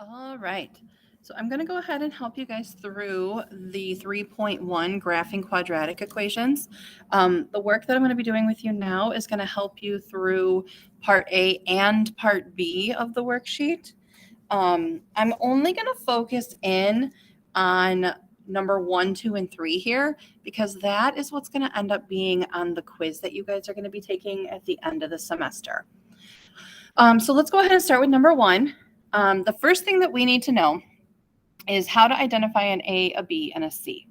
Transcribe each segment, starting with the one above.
All right. So I'm going to go ahead and help you guys through the 3.1 graphing quadratic equations. The work that I'm going to be doing with you now is going to help you through part A and part B of the worksheet. I'm only going to focus in on number 1, 2, and 3 here, because that is what's going to end up being on the quiz that you guys are going to be taking at the end of the semester. So let's go ahead and start with number 1. The first thing that we need to know is how to identify an A, a B, and a C.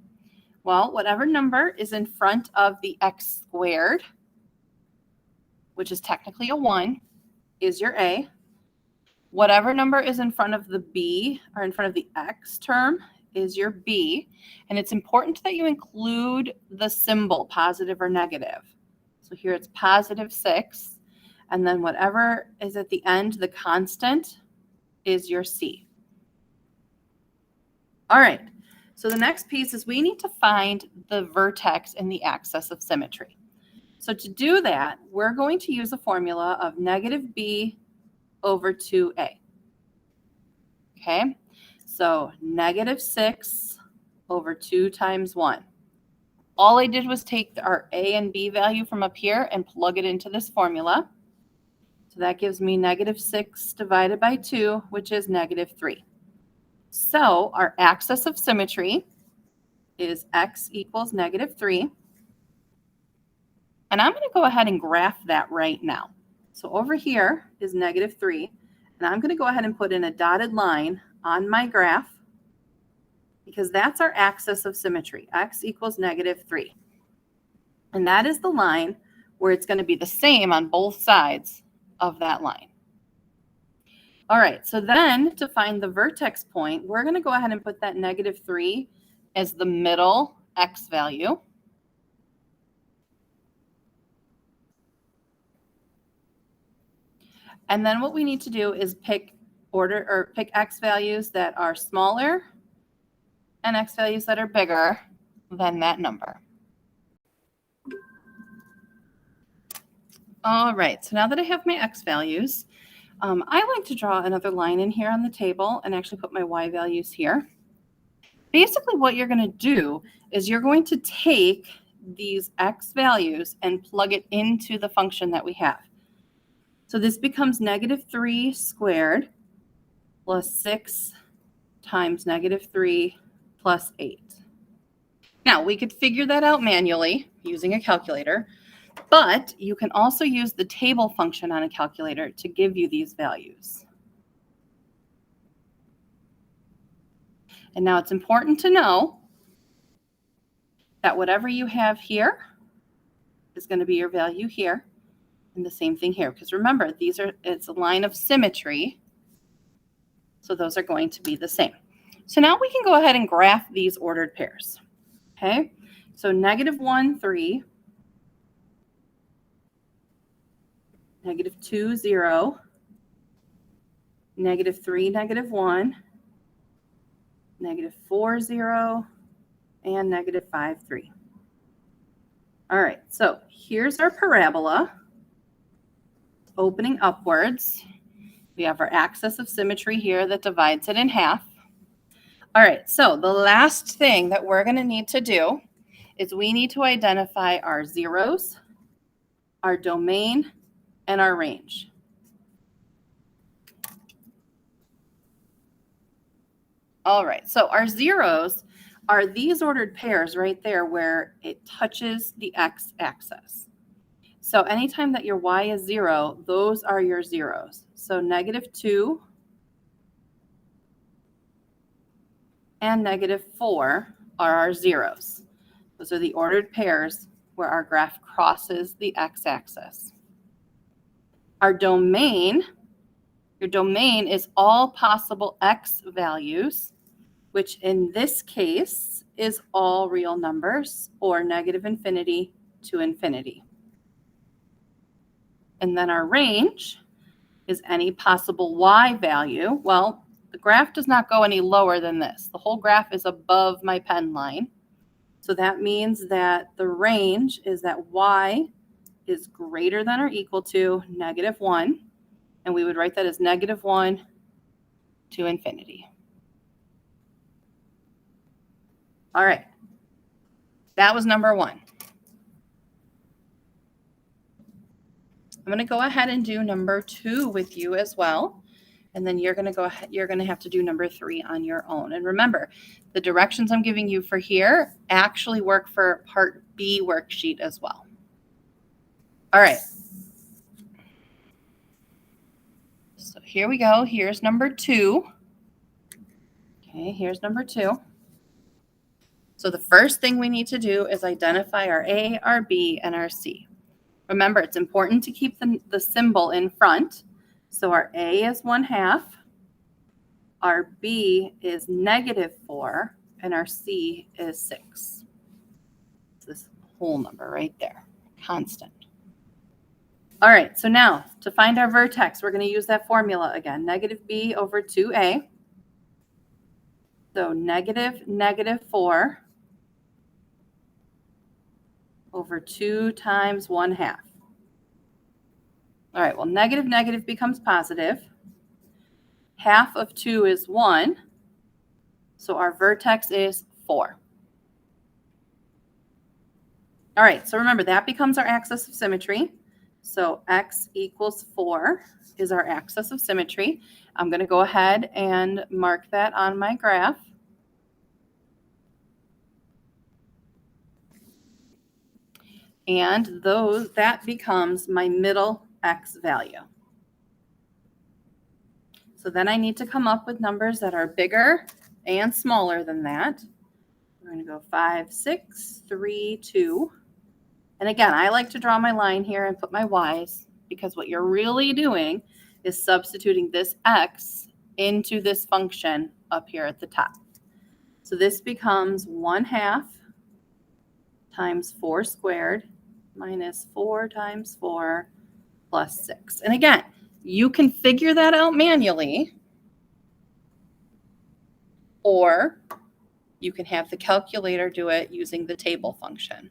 Well, whatever number is in front of the x squared, which is technically a 1, is your A. Whatever number is in front of the B, or in front of the x term, is your B. And it's important that you include the symbol, positive or negative. So here it's positive 6. And then whatever is at the end, the constant, is your C. All right, so the next piece is we need to find the vertex in the axis of symmetry. So to do that, we're going to use a formula of negative B over 2A. Okay, so negative 6 over 2 times 1. All I did was take our A and B value from up here and plug it into this formula. So that gives me negative 6 divided by 2, which is negative 3. So our axis of symmetry is x equals negative 3. And I'm going to go ahead and graph that right now. So over here is negative 3. And I'm going to go ahead and put in a dotted line on my graph, because that's our axis of symmetry. X equals negative 3. And that is the line where it's going to be the same on both sides of that line. All right, so then to find the vertex point, we're going to go ahead and put that negative 3 as the middle x value. And then what we need to do is pick x values that are smaller and x values that are bigger than that number. All right, so now that I have my x values, I like to draw another line in here on the table and actually put my y values here. Basically what you're going to do is you're going to take these x values and plug it into the function that we have. So this becomes negative 3 squared plus 6 times negative 3 plus 8. Now, we could figure that out manually using a calculator, but you can also use the table function on a calculator to give you these values. And now it's important to know that whatever you have here is going to be your value here, and the same thing here, because remember, it's a line of symmetry, so those are going to be the same. So now we can go ahead and graph these ordered pairs. Okay, so negative 1, 3, negative 2, 0, negative 3, negative 1, negative 4, 0, and negative 5, 3. All right, so here's our parabola opening upwards. We have our axis of symmetry here that divides it in half. All right, so the last thing that we're going to need to do is we need to identify our zeros, our domain, and our range. All right, so our zeros are these ordered pairs right there where it touches the x-axis. So anytime that your y is 0, those are your zeros. So negative 2 and negative 4 are our zeros. Those are the ordered pairs where our graph crosses the x-axis. Our domain, your domain is all possible x values, which in this case is all real numbers, or negative infinity to infinity. And then our range is any possible y value. Well, the graph does not go any lower than this. The whole graph is above my pen line. So that means that the range is that y is greater than or equal to negative 1. And we would write that as negative 1 to infinity. All right. That was number 1. I'm going to go ahead and do number 2 with you as well. And then you're going to have to do number 3 on your own. And remember, the directions I'm giving you for here actually work for part B worksheet as well. All right. So here we go. Here's number 2. Okay, here's number 2. So the first thing we need to do is identify our A, our B, and our C. Remember, it's important to keep the symbol in front. So our A is 1/2, our B is -4, and our C is 6. It's this whole number right there, constant. All right, so now to find our vertex, we're going to use that formula again, -b over 2a. So -4 over 2 times 1/2. All right, well, negative becomes positive. 1/2 of 2 is 1. So our vertex is 4. All right, so remember, that becomes our axis of symmetry. So x equals 4 is our axis of symmetry. I'm going to go ahead and mark that on my graph. And that becomes my middle x value. So then I need to come up with numbers that are bigger and smaller than that. We're going to go 5, 6, 3, 2. And again, I like to draw my line here and put my y's, because what you're really doing is substituting this x into this function up here at the top. So this becomes 1/2 times 4 squared minus 4 times 4 plus 6. And again, you can figure that out manually, or you can have the calculator do it using the table function.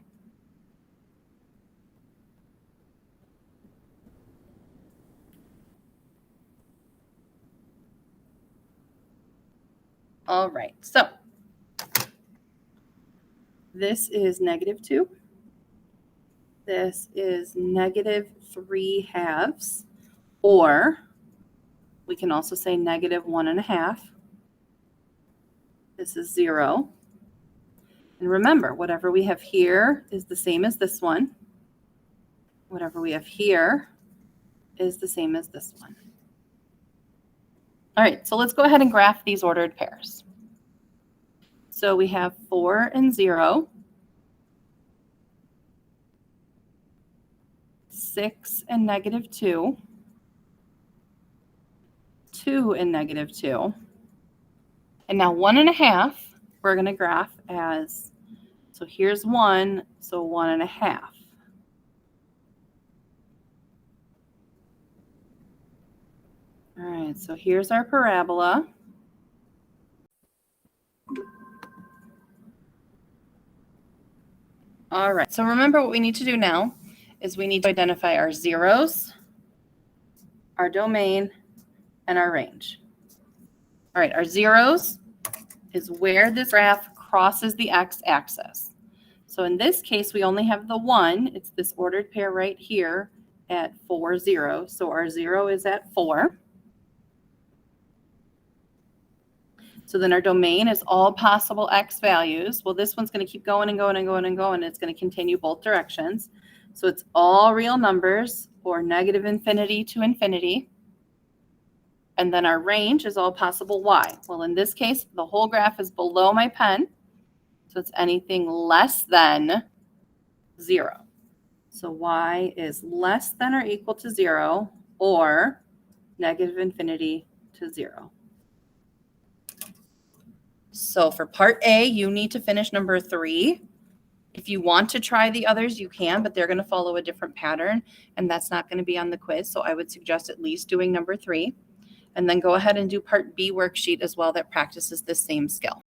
All right, so this is -2. This is -3/2, or we can also say -1.5. This is 0. And remember, whatever we have here is the same as this one. Whatever we have here is the same as this one. All right, so let's go ahead and graph these ordered pairs. So we have 4 and 0. 6 and -2, 2 and -2, and now 1.5 we're going to graph as, so here's 1, so 1.5. All right, so here's our parabola. All right, so remember what we need to do now is we need to identify our zeros, our domain, and our range. All right, our zeros is where this graph crosses the x-axis. So in this case, we only have the 1. It's this ordered pair right here at 4, 0. So our 0 is at 4. So then our domain is all possible x values. Well, this one's going to keep going and going and going and going. It's going to continue both directions. So it's all real numbers, or -infinity to infinity. And then our range is all possible y. Well, in this case, the whole graph is below my pen. So it's anything less than 0. So y is less than or equal to 0, or -infinity to 0. So for part A, you need to finish number 3. If you want to try the others, you can, but they're going to follow a different pattern, and that's not going to be on the quiz. So I would suggest at least doing number 3, and then go ahead and do part B worksheet as well that practices the same skill.